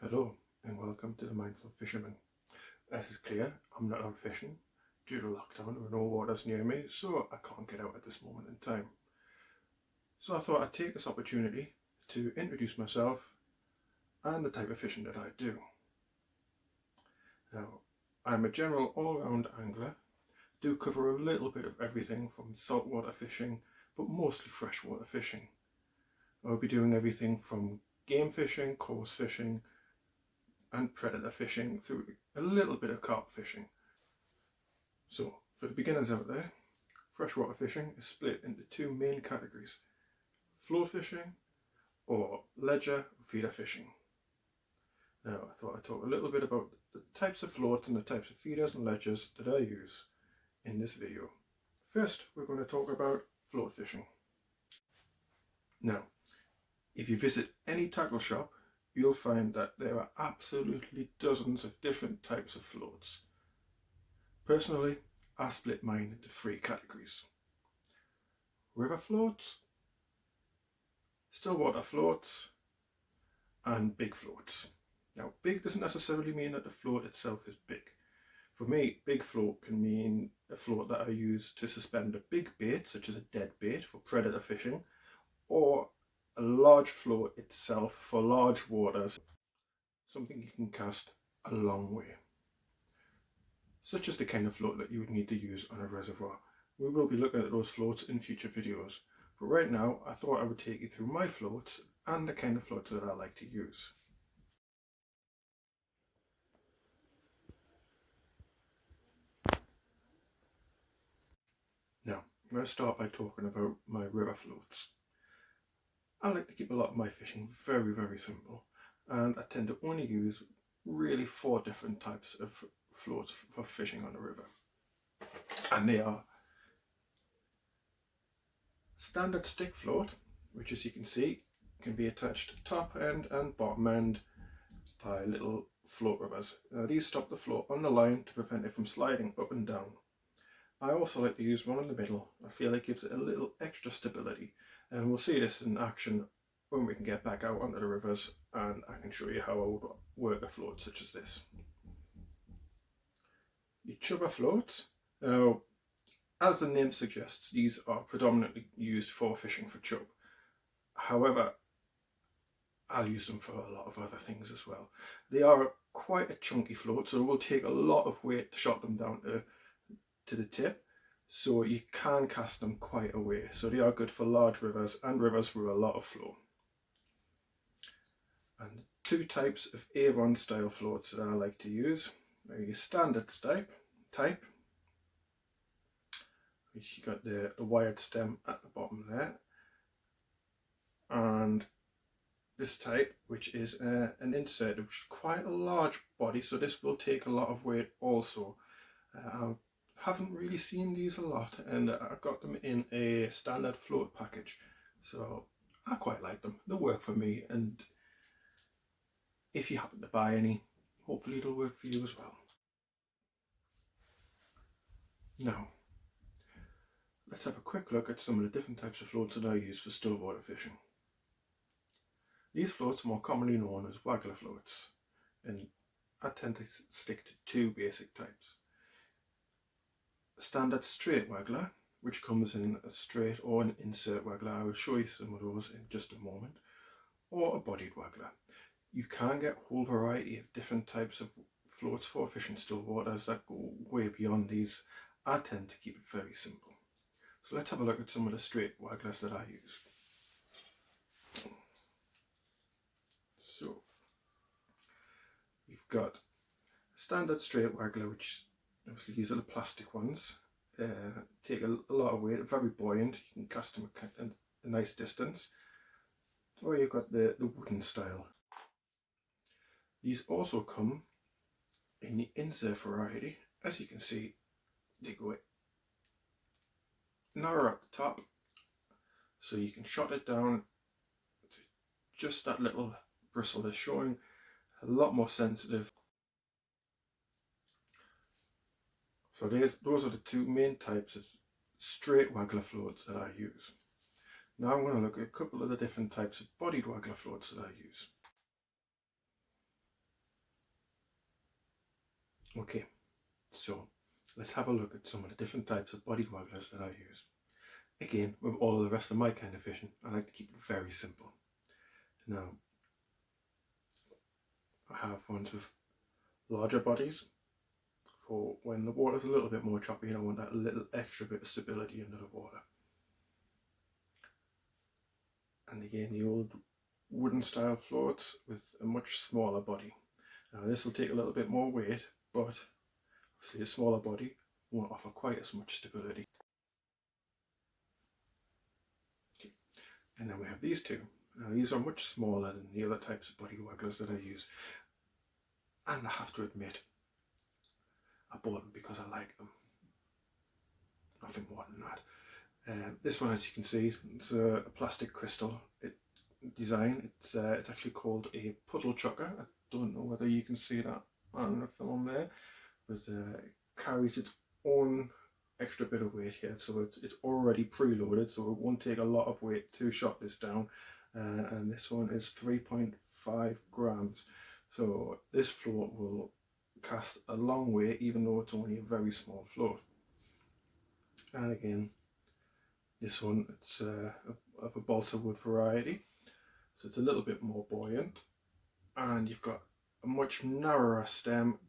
Hello and welcome to the Mindful Fisherman. As is clear, I'm not out fishing. Due to lockdown, there are no waters near me, so I can't get out at this moment in time. So I thought I'd take this opportunity to introduce myself and the type of fishing that I do. Now, I'm a general all-round angler, do cover a little bit of everything from saltwater fishing, but mostly freshwater fishing. I'll be doing everything from game fishing, coarse fishing, and predator fishing through a little bit of carp fishing. So for the beginners out there, freshwater fishing is split into two main categories: float fishing or ledger feeder fishing. Now I thought I'd talk a little bit about the types of floats and the types of feeders and ledgers that I use in this video. First, we're going to talk about float fishing. Now, if you visit any tackle shop, you'll find that there are absolutely dozens of different types of floats. Personally, I split mine into three categories: river floats, stillwater floats, and big floats. Now, big doesn't necessarily mean that the float itself is big. For me, big float can mean a float that I use to suspend a big bait, such as a dead bait for predator fishing, or a large float itself for large waters, something you can cast a long way, such as the kind of float that you would need to use on a reservoir. We will be looking at those floats in future videos, but right now I thought I would take you through my floats and the kind of floats that I like to use. Now, I'm going to start by talking about my river floats. I like to keep a lot of my fishing very simple, and I tend to only use really 4 different types of floats for fishing on a river. And they are standard stick float, which, as you can see, can be attached to top end and bottom end by little float rubbers. These stop the float on the line to prevent it from sliding up and down. I also like to use one in the middle. I feel it gives it a little extra stability, and we'll see this in action when we can get back out onto the rivers and I can show you how I would work a float such as this. The chubber floats. Now, as the name suggests, these are predominantly used for fishing for chub. However, I'll use them for a lot of other things as well. They are quite a chunky float, so it will take a lot of weight to shot them down to the tip, so you can cast them quite a way. So they are good for large rivers and rivers with a lot of flow. And 2 types of Avon style floats that I like to use. Your standard type, which you got the wired stem at the bottom there, and this type, which is an insert, which is quite a large body, so this will take a lot of weight also. I haven't really seen these a lot, and I got them in a standard float package, so I quite like them. They work for me, and if you happen to buy any, hopefully it'll work for you as well. Now, let's have a quick look at some of the different types of floats that I use for stillwater fishing. These floats are more commonly known as waggler floats, and I tend to stick to 2 basic types. Standard straight waggler, which comes in a straight or an insert waggler. I will show you some of those in just a moment. Or a bodied waggler. You can get a whole variety of different types of floats for fishing still waters that go way beyond these. I tend to keep it very simple. So let's have a look at some of the straight wagglers that I use. So you've got standard straight waggler, which obviously these are the plastic ones. Take a lot of weight, very buoyant. You can cast them a nice distance. Or you've got the wooden style. These also come in the insert variety. As you can see, they go narrow at the top, so you can shot it down to just that little bristle is showing, a lot more sensitive. So those are the 2 main types of straight waggler floats that I use. Now I'm going to look at a couple of the different types of bodied waggler floats that I use. Okay, so let's have a look at some of the different types of body wagglers that I use. Again, with all of the rest of my kind of fishing, I like to keep it very simple. Now, I have ones with larger bodies for when the water's a little bit more choppy and I want that little extra bit of stability under the water. And again, the old wooden style floats with a much smaller body. Now this will take a little bit more weight, but obviously a smaller body won't offer quite as much stability. Okay. And then we have these two. Now these are much smaller than the other types of body wagglers that I use. And I have to admit, I bought them because I like them. Nothing more than that. This one, as you can see, it's a plastic crystal design. It's actually called a puddle chucker. I don't know whether you can see that on the film there, but it carries its own extra bit of weight here, so it's already preloaded, so it won't take a lot of weight to shot this down. And this one is 3.5 grams, so this float will cast a long way even though it's only a very small float. And again, this one, it's of a balsa wood variety, so it's a little bit more buoyant, and you've got a much narrower stem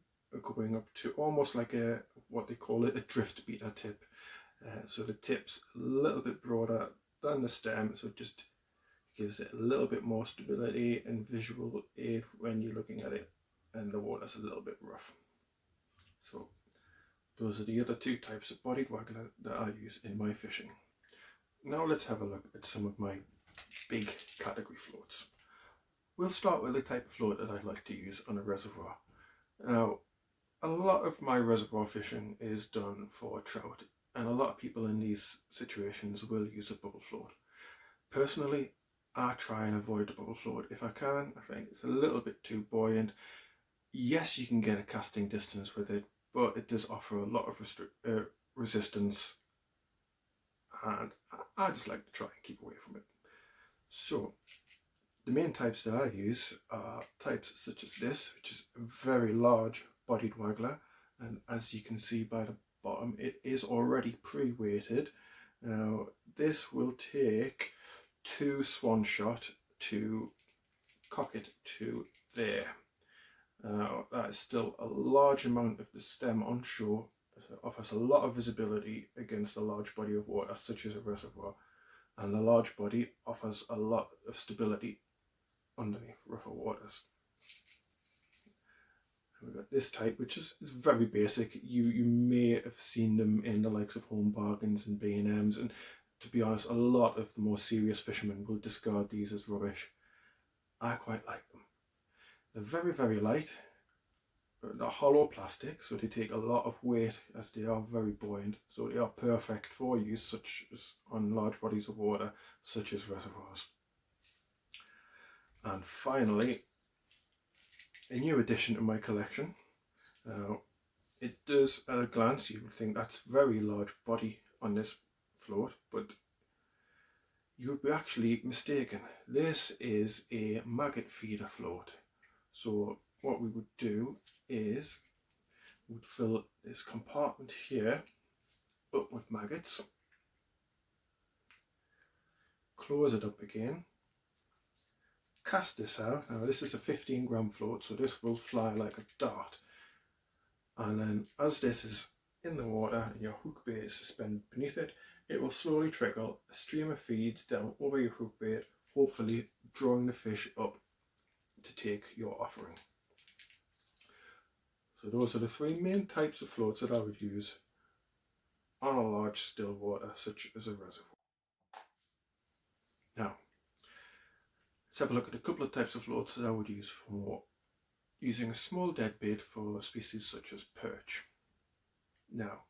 going up to almost like a, what they call it, a drift beater tip. So the tip's a little bit broader than the stem, so it just gives it a little bit more stability and visual aid when you're looking at it, and the water's a little bit rough. So those are the other two types of body waggler that I use in my fishing. Now let's have a look at some of my big category floats. We'll start with the type of float that I like to use on a reservoir. Now, a lot of my reservoir fishing is done for trout, and a lot of people in these situations will use a bubble float. Personally, I try and avoid the bubble float if I can. I think it's a little bit too buoyant. Yes, you can get a casting distance with it, but it does offer a lot of resistance, and I just like to try and keep away from it. So the main types that I use are types such as this, which is a very large bodied waggler, and as you can see by the bottom, it is already pre-weighted. Now this will take 2 swan shot to cock it to there. Now that is still a large amount of the stem on shore, so it offers a lot of visibility against a large body of water such as a reservoir, and the large body offers a lot of stability underneath rougher waters. We've got this type, which is very basic. You may have seen them in the likes of Home Bargains and B&M's, and to be honest, a lot of the more serious fishermen will discard these as rubbish. I quite like them. They're very, very light. They're hollow plastic, so they take a lot of weight as they are very buoyant, so they are perfect for use such as on large bodies of water such as reservoirs. And finally, a new addition to my collection. It does, at a glance, you would think that's very large body on this float, but you would be actually mistaken. This is a maggot feeder float. So what we would do is we'd fill this compartment here up with maggots, close it up again, cast this out. Now this is a 15 gram float, so this will fly like a dart. And then as this is in the water and your hook bait is suspended beneath it, it will slowly trickle a stream of feed down over your hook bait, hopefully drawing the fish up to take your offering. So those are the 3 main types of floats that I would use on a large still water such as a reservoir. Now, let's have a look at a couple of types of floats that I would use for using a small dead bait for species such as perch. Now,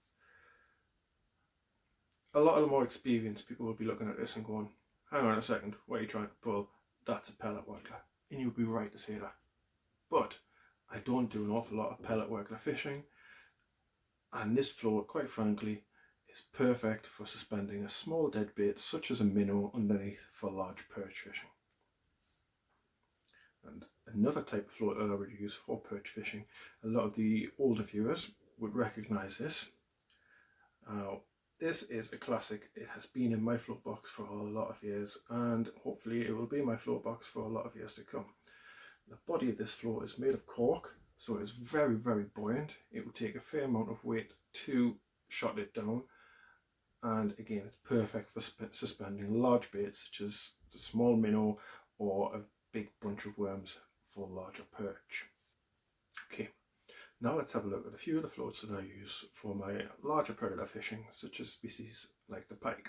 a lot of the more experienced people will be looking at this and going, hang on a second, what are you trying to pull? That's a pellet waggler. And you'll be right to say that. But I don't do an awful lot of pellet waggler fishing, and this float, quite frankly, is perfect for suspending a small dead bait such as a minnow underneath for large perch fishing. And another type of float that I would use for perch fishing, a lot of the older viewers would recognise this. Now, this is a classic. It has been in my float box for a lot of years, and hopefully it will be in my float box for a lot of years to come. The body of this float is made of cork, so it's very, very buoyant. It will take a fair amount of weight to shut it down, and again, it's perfect for suspending large baits such as a small minnow or a big bunch of worms for larger perch. Okay, now let's have a look at a few of the floats that I use for my larger predator fishing, such as species like the pike.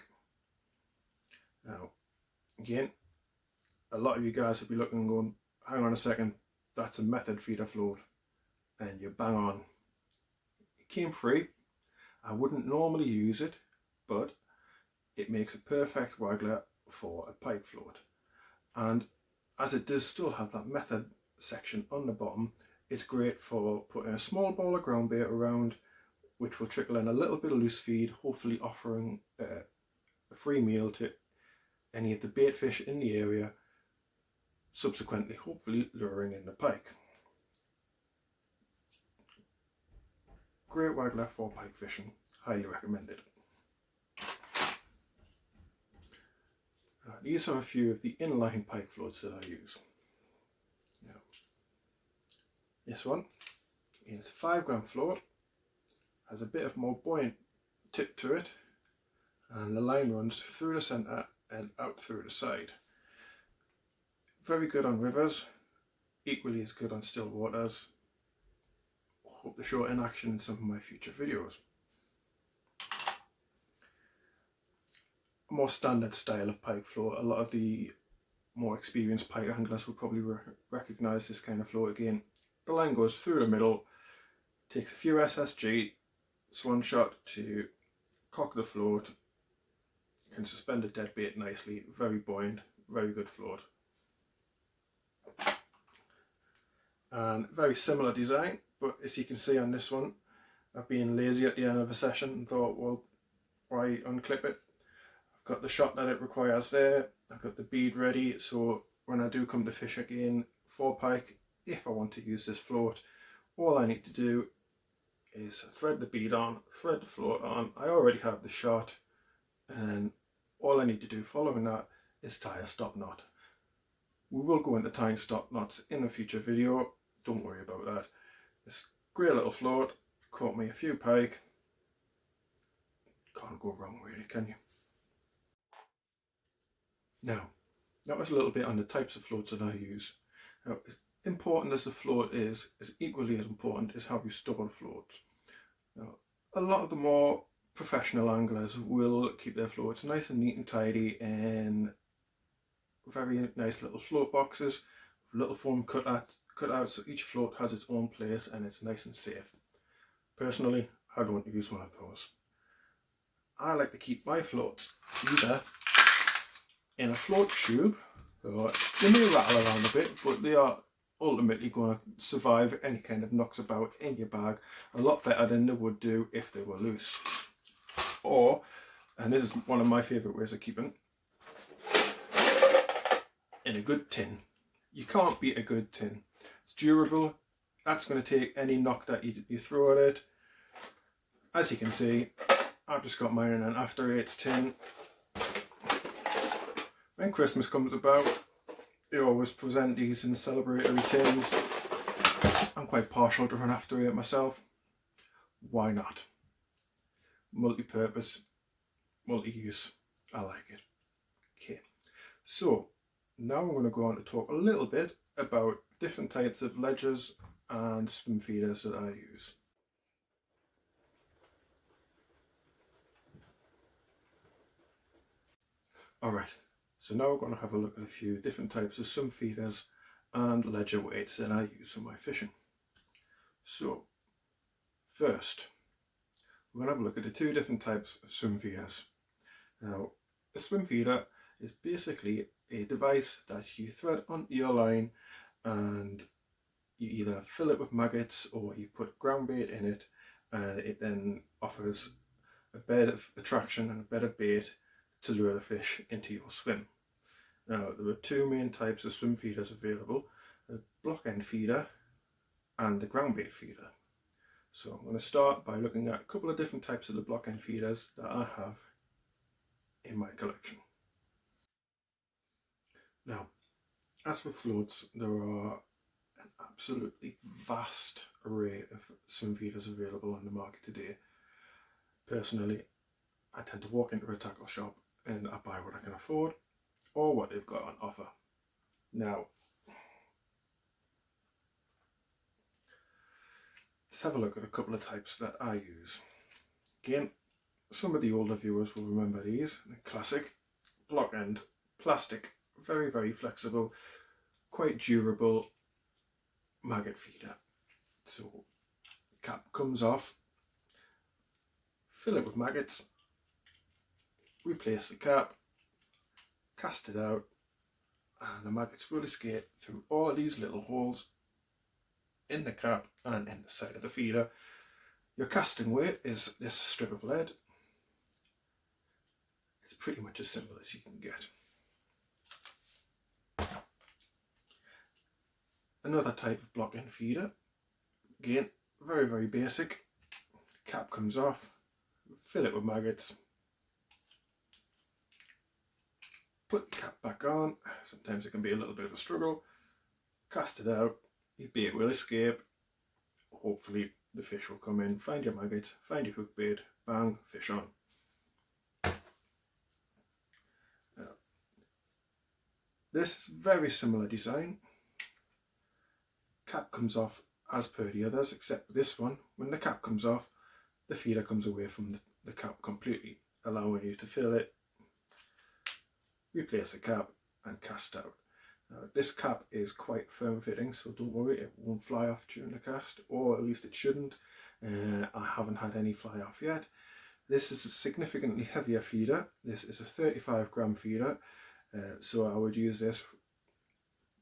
Now, again, a lot of you guys will be looking and going, hang on a second, that's a method feeder float, and you're bang on. It came free. I wouldn't normally use it, but it makes a perfect waggler for a pike float. And as it does still have that method section on the bottom, it's great for putting a small ball of ground bait around, which will trickle in a little bit of loose feed, hopefully offering a free meal to any of the bait fish in the area, subsequently hopefully luring in the pike. Great waggler for pike fishing, highly recommended. These are a few of the inline pike floats that I use. Now, this one is a 5 gram float, has a bit of more buoyant tip to it, and the line runs through the centre and out through the side. Very good on rivers, equally as good on still waters. Hope to show it in action in some of my future videos. A more standard style of pike float. A lot of the more experienced pike anglers will probably recognise this kind of float again. The line goes through the middle, takes a few SSG, swan shot to cock the float, can suspend a dead bait nicely, very buoyant, very good float. And very similar design, but as you can see on this one, I've been lazy at the end of a session and thought, well, why unclip it? I've got the shot that it requires there, I've got the bead ready, so when I do come to fish again for pike, if I want to use this float, all I need to do is thread the bead on, thread the float on. I already have the shot, and all I need to do following that is tie a stop knot. We will go into tying stop knots in a future video, don't worry about that. This great little float, caught me a few pike. Can't go wrong really, can you? Now, that was a little bit on the types of floats that I use. Now, as important as the float is equally as important is how you store the floats. Now, a lot of the more professional anglers will keep their floats nice and neat and tidy in very nice little float boxes, little foam cutouts, so each float has its own place and it's nice and safe. Personally, I don't use one of those. I like to keep my floats either in a float tube, so they may rattle around a bit, but they are ultimately going to survive any kind of knocks about in your bag a lot better than they would do if they were loose. Or, and this is one of my favourite ways of keeping, in a good tin. You can't beat a good tin. It's durable. That's going to take any knock that you throw at it. As you can see, I've just got mine in an After Eights tin. When Christmas comes about, they always present these in celebratory tins. I'm quite partial to an After Eight myself. Why not? Multi-purpose, multi-use. I like it. Okay, so now I'm going to go on to talk a little bit about different types of ledgers and swim feeders that I use. Alright, so now we're going to have a look at a few different types of swim feeders and ledger weights that I use for my fishing. So, first, we're going to have a look at the two different types of swim feeders. Now, a swim feeder is basically a device that you thread onto your line and you either fill it with maggots or you put ground bait in it, and it then offers a bed of attraction and a bed of bait to lure the fish into your swim. Now, there are two main types of swim feeders available. a block end feeder and a ground bait feeder. So I'm going to start by looking at a couple of different types of the block end feeders that I have in my collection. Now, as with floats, there are an absolutely vast array of swim feeders available on the market today. Personally, I tend to walk into a tackle shop and I buy what I can afford or what they've got on offer. Now, let's have a look at a couple of types that I use. Again, some of the older viewers will remember these. The classic block end, plastic, very, very flexible, quite durable maggot feeder. So, cap comes off, fill it with maggots, replace the cap, cast it out, and the maggots will escape through all of these little holes in the cap and in the side of the feeder. Your casting weight is this strip of lead. It's pretty much as simple as you can get. Another type of block end feeder, again, very, very basic. Cap comes off, fill it with maggots, put the cap back on. Sometimes it can be a little bit of a struggle. Cast it out, your bait will escape. Hopefully the fish will come in, find your maggot, find your hook bait, bang, fish on. This is very similar design. Cap comes off as per the others, except this one, when the cap comes off, the feeder comes away from the cap completely, allowing you to fill it, replace the cap and cast out. This cap is quite firm fitting, so don't worry, it won't fly off during the cast, or at least it shouldn't. I haven't had any fly off yet. This is a significantly heavier feeder. This is a 35 gram feeder, so I would use this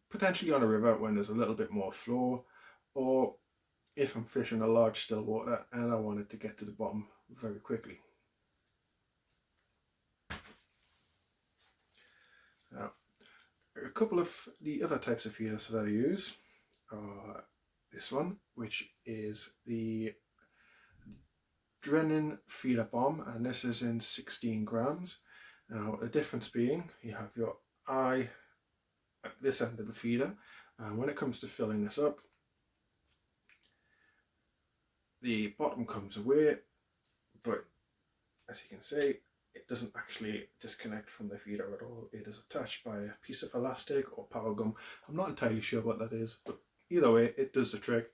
potentially on a river when there's a little bit more flow, or if I'm fishing a large still water and I wanted to get to the bottom very quickly. Now, a couple of the other types of feeders that I use are this one, which is the Drennan feeder bomb, and this is in 16 grams. Now, the difference being you have your eye at this end of the feeder, and when it comes to filling this up, the bottom comes away, but as you can see, it doesn't actually disconnect from the feeder at all. It is attached by a piece of elastic or power gum. I'm not entirely sure what that is, but either way, it does the trick.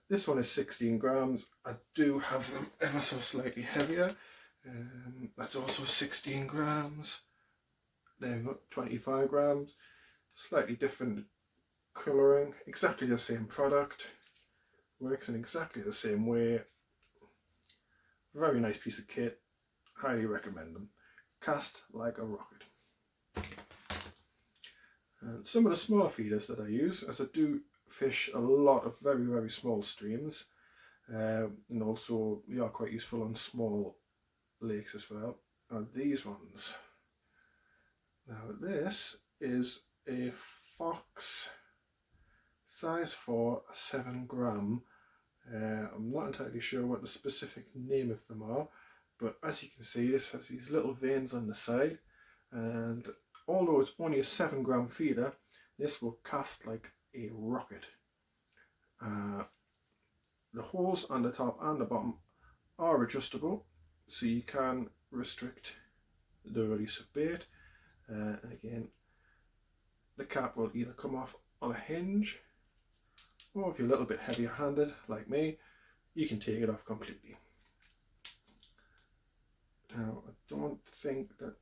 This one is 16 grams. I do have them ever so slightly heavier. That's also 16 grams. There we go, 25 grams. Slightly different colouring, exactly the same product. Works in exactly the same way. Very nice piece of kit. Highly recommend them. Cast like a rocket. And some of the smaller feeders that I use, as I do fish a lot of very, very small streams, and also they are quite useful on small lakes as well, are these ones. Now this is a Fox size 4 7 gram. I'm not entirely sure what the specific name of them are, but as you can see, this has these little veins on the side, and although it's only a 7 gram feeder, this will cast like a rocket. The holes on the top and the bottom are adjustable, so you can restrict the release of bait, and again, the cap will either come off on a hinge, or if you're a little bit heavier handed like me, you can take it off completely. Now, I don't think that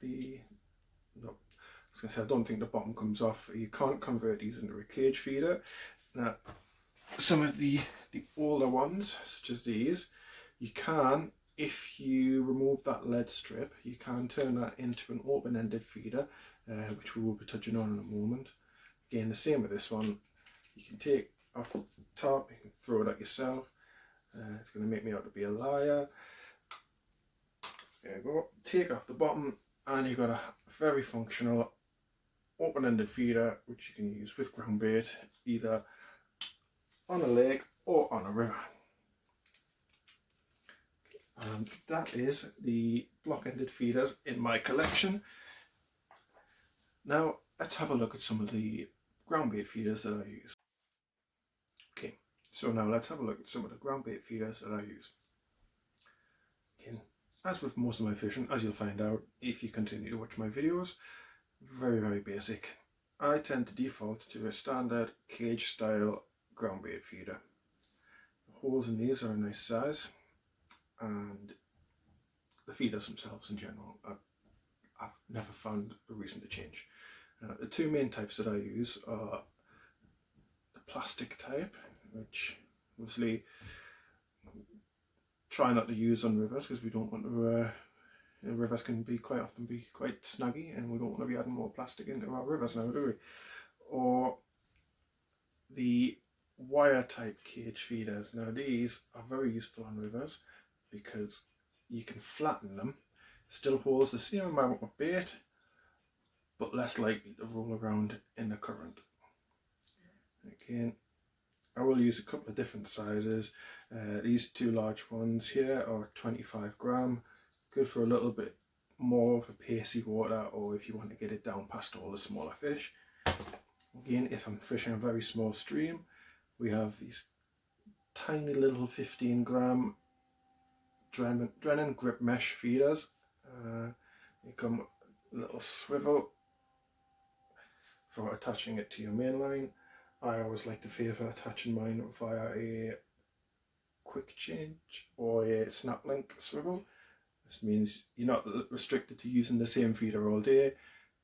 I don't think the bottom comes off. You can't convert these into a cage feeder. Now, some of the older ones, such as these, you can, if you remove that lead strip, you can turn that into an open-ended feeder, which we will be touching on in a moment. Again, the same with this one. You can take off the top, you can throw it at yourself. It's going to make me out to be a liar. There you go. Take off the bottom, and you've got a very functional open-ended feeder which you can use with ground bait either on a lake or on a river. And that is the block-ended feeders in my collection. Now let's have a look at some of the ground bait feeders that I use. Okay, so now let's have a look at some of the ground bait feeders that I use. Again, as with most of my fishing, as you'll find out if you continue to watch my videos, very basic. I tend to default to a standard cage style ground bait feeder. The holes in these are a nice size, and the feeders themselves in general, I've never found a reason to change. The two main types that I use are the plastic type, which obviously try not to use on rivers because we don't want to, rivers can be quite often be quite snaggy and we don't want to be adding more plastic into our rivers now, do we? Or the wire type cage feeders. Now these are very useful on rivers because you can flatten them, still holds the same amount of bait but less likely to roll around in the current. Again, I will use a couple of different sizes. These two large ones here are 25 gram, good for a little bit more of a pacey water, or if you want to get it down past all the smaller fish. Again, if I'm fishing a very small stream, we have these tiny little 15 gram Drennan grip mesh feeders. They come with a little swivel for attaching it to your main line. I always like to favour attaching mine via a quick change or a snap link swivel. This means you're not restricted to using the same feeder all day.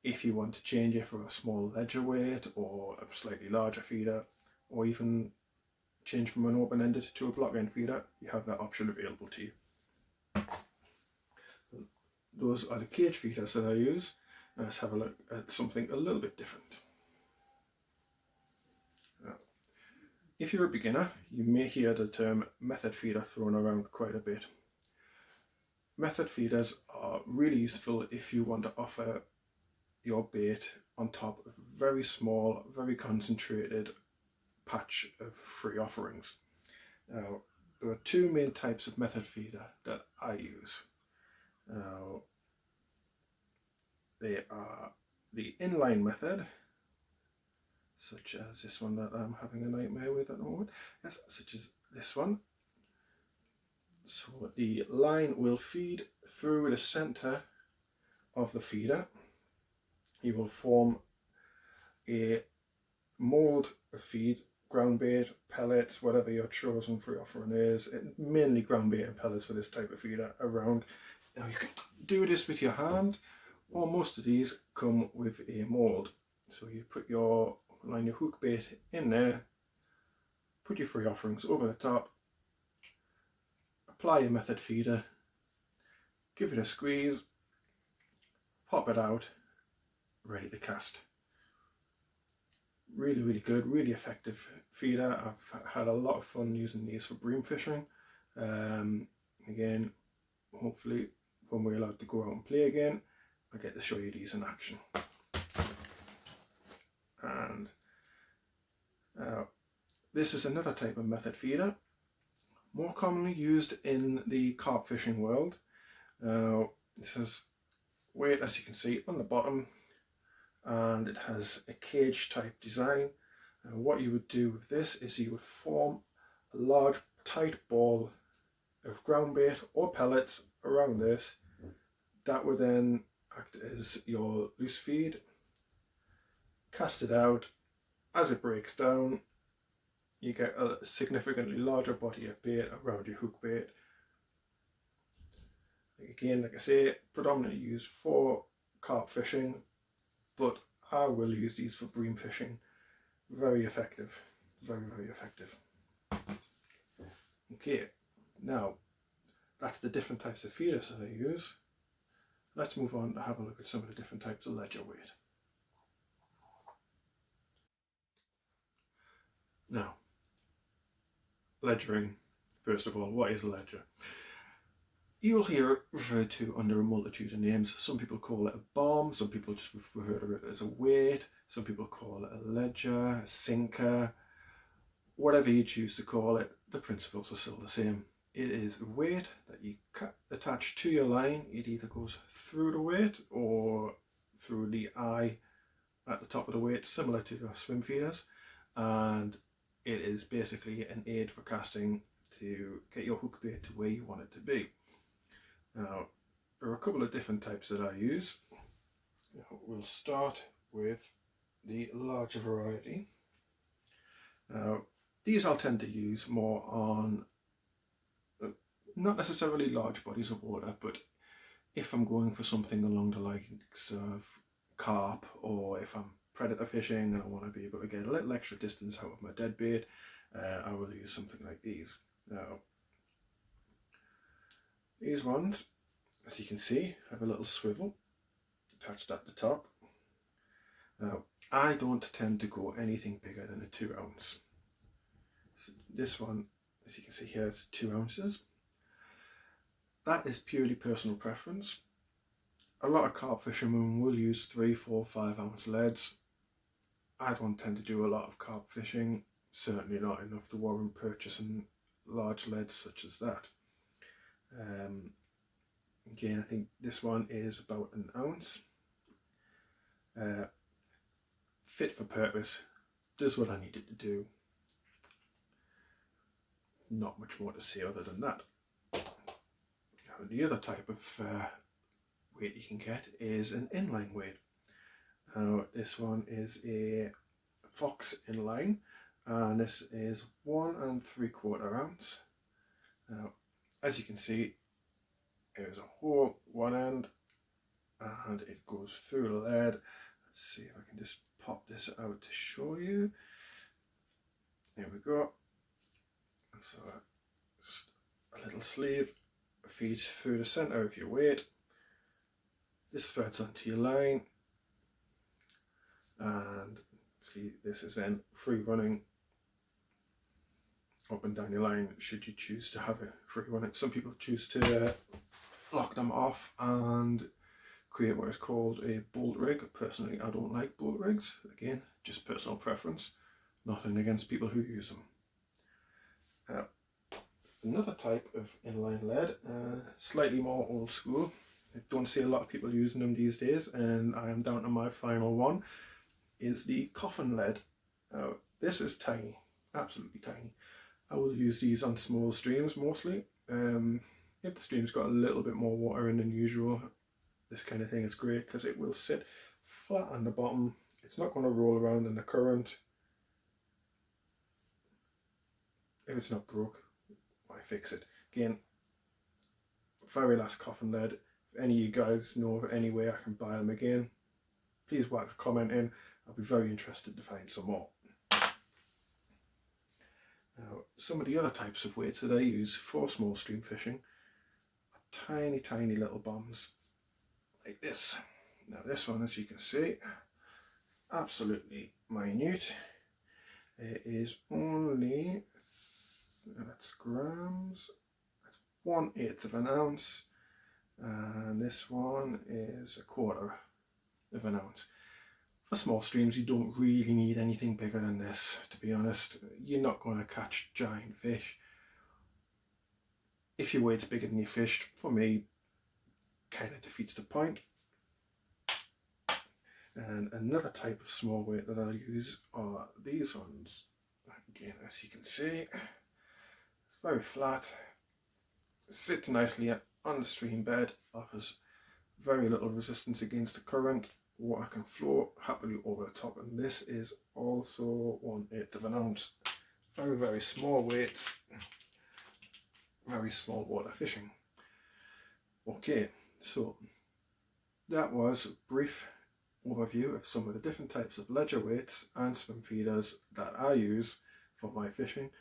If you want to change it for a small ledger weight or a slightly larger feeder, or even change from an open-ended to a block-end feeder, you have that option available to you. Those are the cage feeders that I use. Let's have a look at something a little bit different. If you're a beginner, you may hear the term method feeder thrown around quite a bit. Method feeders are really useful if you want to offer your bait on top of a very small, very concentrated patch of free offerings. Now, there are two main types of method feeder that I use. Now, they are the inline method, such as this one that I'm having a nightmare with at the moment, yes, such as this one. So the line will feed through the center of the feeder. You will form a mold of feed, ground bait, pellets, whatever your chosen free offering is, mainly ground bait and pellets for this type of feeder around. Now you can do this with your hand, or most of these come with a mold. So you put your line your hook bait in there, put your free offerings over the top, apply your method feeder, give it a squeeze, pop it out, ready to cast. Really good, really effective feeder. I've had a lot of fun using these for bream fishing. Again, hopefully when we're allowed to go out and play again, I get to show you these in action. And this is another type of method feeder, more commonly used in the carp fishing world. This has weight, as you can see, on the bottom, and it has a cage type design. What you would do with this is you would form a large tight ball of ground bait or pellets around this. That would then act as your loose feed. Cast it out. As it breaks down, you get a significantly larger body of bait around your hook bait. Again, like I say, predominantly used for carp fishing, but I will use these for bream fishing. Very effective, very effective. Okay, now that's the different types of feeders that I use. Let's move on to have a look at some of the different types of ledger weight. Now, ledgering, first of all, what is a ledger? You'll hear it referred to under a multitude of names. Some people call it a bomb, some people just refer to it as a weight, some people call it a ledger, a sinker, whatever you choose to call it, the principles are still the same. It is a weight that you attach to your line. It either goes through the weight or through the eye at the top of the weight, similar to your swim feeders, and it is basically an aid for casting to get your hook bait to where you want it to be. Now, there are a couple of different types that I use. Now, we'll start with the larger variety. Now, these I'll tend to use more on not necessarily large bodies of water, but if I'm going for something along the likes of carp, or if I'm predator fishing and I want to be able to get a little extra distance out of my dead bait, I will use something like these. Now, these ones, as you can see, have a little swivel attached at the top. Now, I don't tend to go anything bigger than a 2 ounce. So this one, as you can see here, is 2 ounces. That is purely personal preference. A lot of carp fishermen will use 3, 4, 5 ounce leads. I don't tend to do a lot of carp fishing, certainly not enough to warrant purchasing large leads such as that. Again, I think this one is about an ounce. Fit for purpose, does what I need it to do. Not much more to say other than that. Now, the other type of weight you can get is an inline weight. Now, this one is a Fox inline, and this is 1 3/4 ounce. Now, as you can see, there's a hole at one end and it goes through the lead. Let's see if I can just pop this out to show you. There we go. So just a little sleeve feeds through the center of your weight. This threads onto your line, and see, this is then free running up and down your line should you choose to have it free running. Some people choose to lock them off and create what is called a bolt rig. Personally, I don't like bolt rigs. Again, just personal preference. Nothing against people who use them. Another type of inline lead, slightly more old school. I don't see a lot of people using them these days, and I am down to my final one, is the coffin lead. Now, this is tiny, absolutely tiny. I will use these on small streams mostly. If the stream's got a little bit more water in than usual, this kind of thing is great because it will sit flat on the bottom. It's not going to roll around in the current. If it's not broke, why fix it? Again, very last coffin lead. If any of you guys know of any way I can buy them again, please whack a comment in. I'll be very interested to find some more. Now, some of the other types of weights that I use for small stream fishing are tiny, tiny little bombs like this. Now, this one, as you can see, is absolutely minute. It is only, that's grams, that's 1/8 of an ounce, and this one is 1/4 of an ounce. For small streams, you don't really need anything bigger than this, to be honest. You're not going to catch giant fish. If your weight's bigger than your fish, for me, kind of defeats the point. And another type of small weight that I'll use are these ones. Again, as you can see, it's very flat, sits nicely on the stream bed, offers very little resistance against the current. Water can flow happily over the top, and this is also 1/8 of an ounce. Very, very small weights, very small water fishing. Okay, so that was a brief overview of some of the different types of ledger weights and swim feeders that I use for my fishing.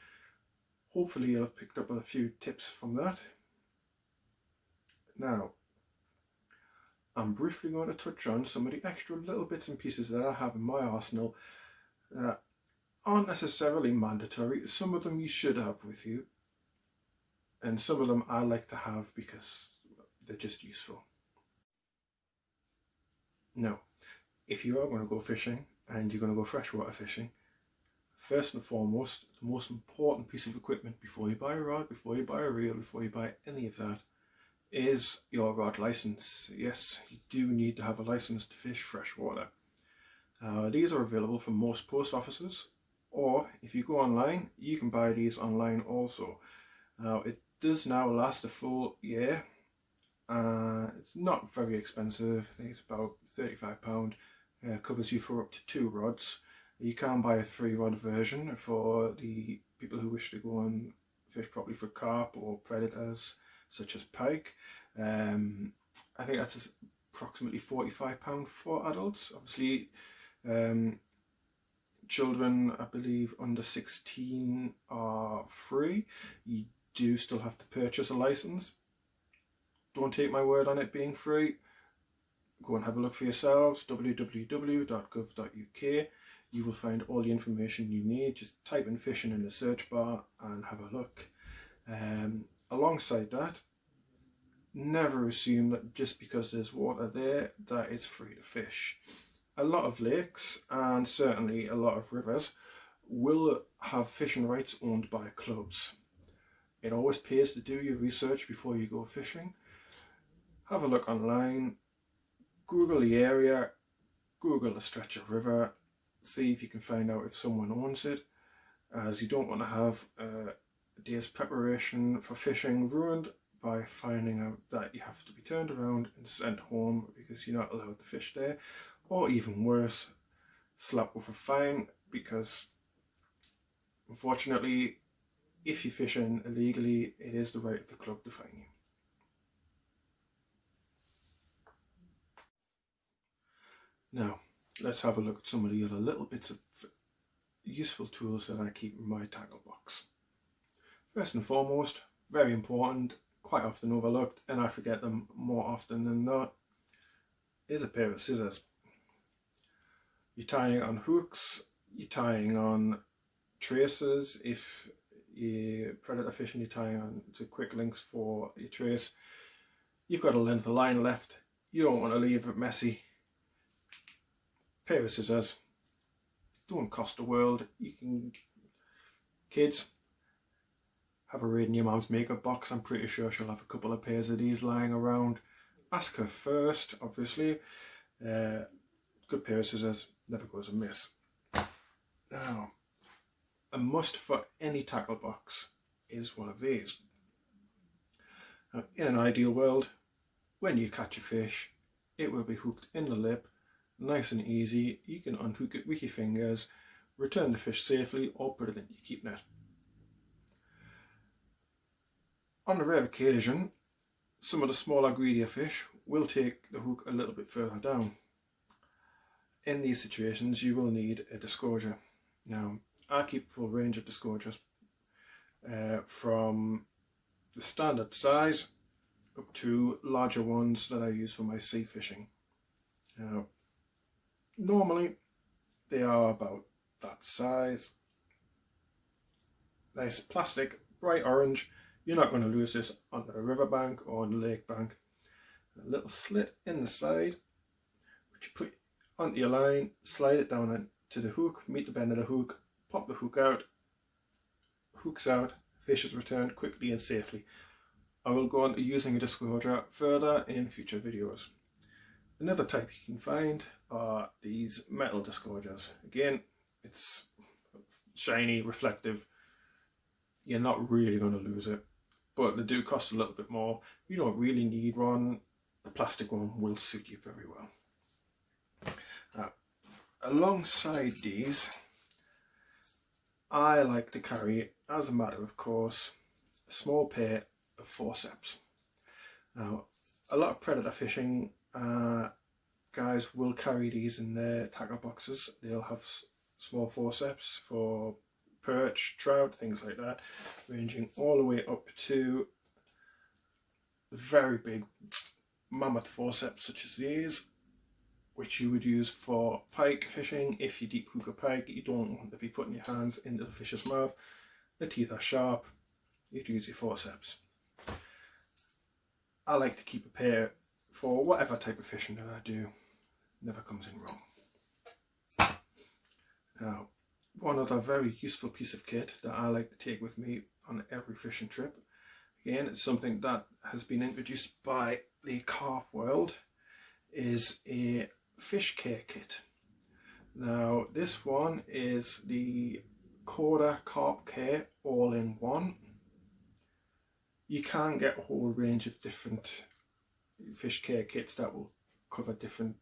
Hopefully you'll have picked up a few tips from that. Now, I'm briefly going to touch on some of the extra little bits and pieces that I have in my arsenal that aren't necessarily mandatory. Some of them you should have with you. and some of them I like to have because they're just useful. Now, if you are going to go fishing and you're going to go freshwater fishing, first and foremost, the most important piece of equipment before you buy a rod, before you buy a reel, before you buy any of that, is your rod license. Yes, you do need to have a license to fish freshwater. These are available from most post offices, or if you go online, you can buy these online also. It does now last a full year. It's not very expensive. I think it's about £35. Covers you for up to 2 rods. You can buy a 3-rod version for the people who wish to go and fish properly for carp or predators such as pike. I think that's approximately £45 for adults. Obviously, children, I believe, under 16 are free. You do still have to purchase a license. Don't take my word on it being free. Go and have a look for yourselves, www.gov.uk. You will find all the information you need. Just type in fishing in the search bar and have a look. Alongside that, never assume that just because there's water there that it's free to fish. A lot of lakes, and certainly a lot of rivers, will have fishing rights owned by clubs. It always pays to do your research before you go fishing. Have a look online, Google the area, Google a stretch of river, see if you can find out if someone owns it, as you don't want to have a day's preparation for fishing ruined by finding out that you have to be turned around and sent home because you're not allowed to fish there, or even worse, slapped with a fine, because unfortunately, if you're fishing illegally, it is the right of the club to fine you. Now, let's have a look at some of the other little bits of useful tools that I keep in my tackle box. First and foremost, very important, quite often overlooked, and I forget them more often than not, is a pair of scissors. You're tying on hooks, you're tying on traces. If you're predator fishing, you're tying on to quick links for your trace. You've got a length of line left, you don't want to leave it messy. Pair of scissors, don't cost a world. You can, kids, have a raid in your mum's makeup box. I'm pretty sure she'll have a couple of pairs of these lying around. Ask her first, obviously. Good pair of scissors, never goes amiss. Now, a must for any tackle box is one of these. Now, in an ideal world, when you catch a fish, it will be hooked in the lip, nice and easy. You can unhook it with your fingers, return the fish safely, or put it in your keep net. On a rare occasion, some of the smaller, greedier fish will take the hook a little bit further down. In these situations, you will need a disgorger. Now, I keep a full range of disgorgers, from the standard size up to larger ones that I use for my sea fishing. Now, normally they are about that size. Nice plastic, bright orange. You're not going to lose this on the riverbank or on the lake bank. A little slit in the side, which you put onto your line, slide it down into the hook, meet the bend of the hook, pop the hook out, hooks out, fish is returned quickly and safely. I will go on to using a disgorger further in future videos. Another type you can find are these metal disgorgers. Again, it's shiny, reflective. You're not really going to lose it, but they do cost a little bit more. You don't really need one. The plastic one will suit you very well. Alongside these, I like to carry, as a matter of course, a small pair of forceps. Now, a lot of predator fishing guys will carry these in their tackle boxes. They'll have small forceps for perch, trout, things like that, ranging all the way up to the very big mammoth forceps such as these, which you would use for pike fishing. If you deep hook a pike, you don't want to be putting your hands into the fish's mouth. The teeth are sharp, you'd use your forceps. I like to keep a pair for whatever type of fishing that I do. Never comes in wrong. Now, one other very useful piece of kit that I like to take with me on every fishing trip, again it's something that has been introduced by the carp world, is a fish care kit. Now this one is the Korda Carp Care all-in-one. You can get a whole range of different fish care kits that will cover different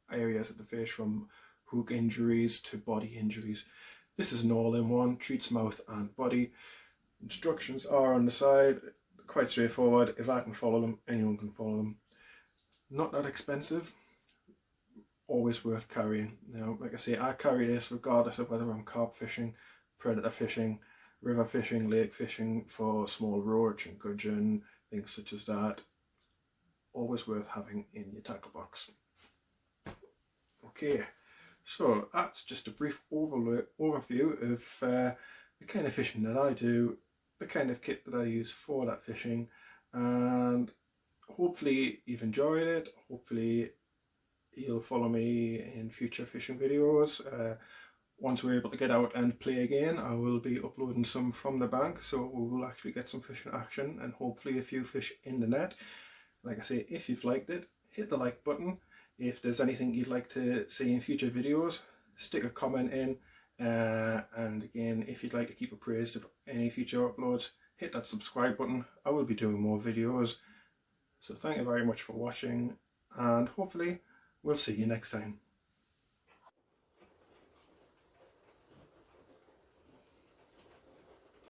areas of the fish, from hook injuries to body injuries. This is an all-in-one, treats mouth and body. Instructions are on the side, quite straightforward. If I can follow them, anyone can follow them. Not that expensive, always worth carrying. Now, like I say, I carry this regardless of whether I'm carp fishing, predator fishing, river fishing, lake fishing for small roach and gudgeon, things such as that. Always worth having in your tackle box. Okay, so that's just a brief overview of the kind of fishing that I do, the kind of kit that I use for that fishing, and hopefully you've enjoyed it. Hopefully you'll follow me in future fishing videos. Once we're able to get out and play again, I will be uploading some from the bank, so we will actually get some fishing action and hopefully a few fish in the net. Like I say, if you've liked it, hit the like button. If there's anything you'd like to see in future videos, stick a comment in. And again, if you'd like to keep appraised of any future uploads, hit that subscribe button. I will be doing more videos. So thank you very much for watching, and hopefully we'll see you next time.